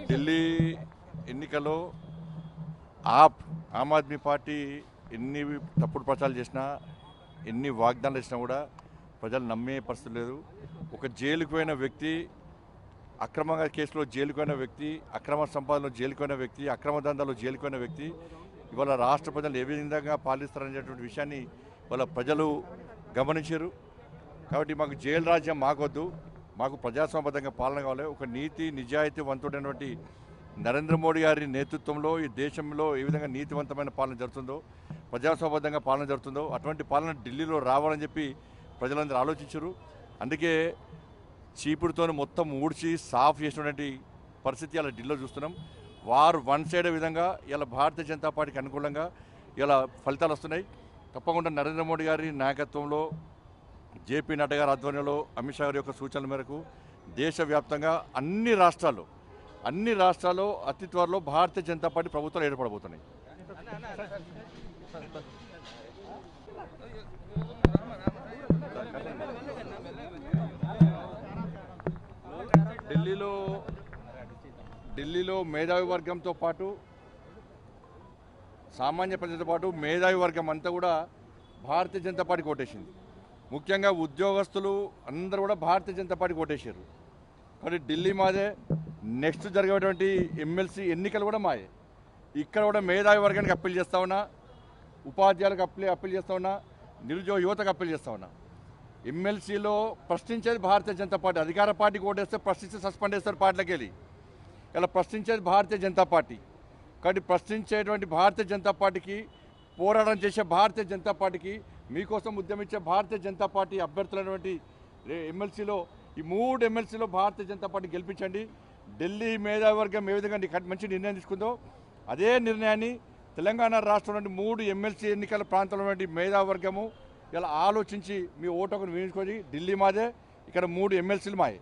ఢిల్లీ ఎన్నికల్లో ఆమ్ ఆద్మీ పార్టీ ఎన్ని తప్పుడు ప్రచారాలు చేసినా, ఎన్ని వాగ్దానాలు ఇచ్చినా కూడా ప్రజలు నమ్మే పరిస్థితి లేదు. ఒక జైలుకు పోయిన వ్యక్తి, అక్రమంగా కేసులో జైలుకు పోయిన వ్యక్తి, అక్రమ సంపాదనలో జైలుకు పోయిన వ్యక్తి, అక్రమ దందాలో జైలుకు పోయిన వ్యక్తి ఇవాళ రాష్ట్ర ప్రజలు ఏ విధంగా పాలిస్తారనేటువంటి విషయాన్ని వాళ్ళ ప్రజలు గమనించారు. కాబట్టి మాకు జైలు రాజ్యం మాకొద్దు, మాకు ప్రజాస్వామ్యబద్ధంగా పాలన కావాలి. ఒక నీతి నిజాయితీ వంతుడైనటువంటి నరేంద్ర మోడీ గారి నేతృత్వంలో ఈ దేశంలో ఏ విధంగా నీతివంతమైన పాలన జరుగుతుందో, ప్రజాస్వామ్యబద్ధంగా పాలన జరుగుతుందో అటువంటి పాలన ఢిల్లీలో రావాలని చెప్పి ప్రజలందరూ ఆలోచించారు. అందుకే చీపుడుతో మొత్తం ఊడ్చి సాఫ్ చేసినటువంటి పరిస్థితి ఇలా ఢిల్లీలో చూస్తున్నాం. వారు వన్ సైడ్ విధంగా ఇలా భారతీయ జనతా పార్టీకి అనుకూలంగా ఇలా ఫలితాలు వస్తున్నాయి. తప్పకుండా నరేంద్ర మోడీ గారి నాయకత్వంలో, జేపీ నడ్డా గారి ఆధ్వర్యంలో, అమిత్ షా గారి యొక్క సూచనల మేరకు దేశవ్యాప్తంగా అన్ని రాష్ట్రాల్లో అతి త్వరలో భారతీయ జనతా పార్టీ ప్రభుత్వాలు ఏర్పడబోతున్నాయి. ఢిల్లీలో మేధావి వర్గంతో పాటు, సామాన్య ప్రజలతో పాటు మేధావి వర్గం అంతా కూడా భారతీయ జనతా పార్టీకి ఓటేసింది. ముఖ్యంగా ఉద్యోగస్తులు అందరూ కూడా భారతీయ జనతా పార్టీకి ఓటేశారు. కాబట్టి ఢిల్లీ మాదే, నెక్స్ట్ జరిగేటువంటి ఎమ్మెల్సీ ఎన్నికలు కూడా మాయే. ఇక్కడ కూడా మేధావి వర్గానికి అప్పీల్ చేస్తా ఉన్నా, ఉపాధ్యాయులకు అప్పీల్ చేస్తా ఉన్నా, నిరుద్యోగ యువతకు అప్పీల్ చేస్తా ఉన్నా. ఎమ్మెల్సీలో ప్రశ్నించేది భారతీయ జనతా పార్టీ. అధికార పార్టీకి ఓటేస్తే ప్రశ్నిస్తే సస్పెండ్ చేస్తారు పార్టీలకు వెళ్ళి. ఇలా ప్రశ్నించేది భారతీయ జనతా పార్టీ. కాబట్టి ప్రశ్నించేటువంటి భారతీయ జనతా పార్టీకి, పోరాటం చేసే భారతీయ జనతా పార్టీకి, మీకోసం ఉద్యమించే భారతీయ జనతా పార్టీ అభ్యర్థులైనటువంటి ఎమ్మెల్సీలో, ఈ 3 ఎమ్మెల్సీలో భారతీయ జనతా పార్టీ గెలిపించండి. ఢిల్లీ మేధావి వర్గం ఏ విధంగా మంచి నిర్ణయం తీసుకుందో అదే నిర్ణయాన్ని తెలంగాణ రాష్ట్రంలో 3 ఎమ్మెల్సీ ఎన్నికల ప్రాంతంలో మేధావి వర్గము ఇలా ఆలోచించి మీ ఓటును వేయించుకొని ఢిల్లీ మాదే, ఇక్కడ 3 ఎమ్మెల్సీలు మాయే.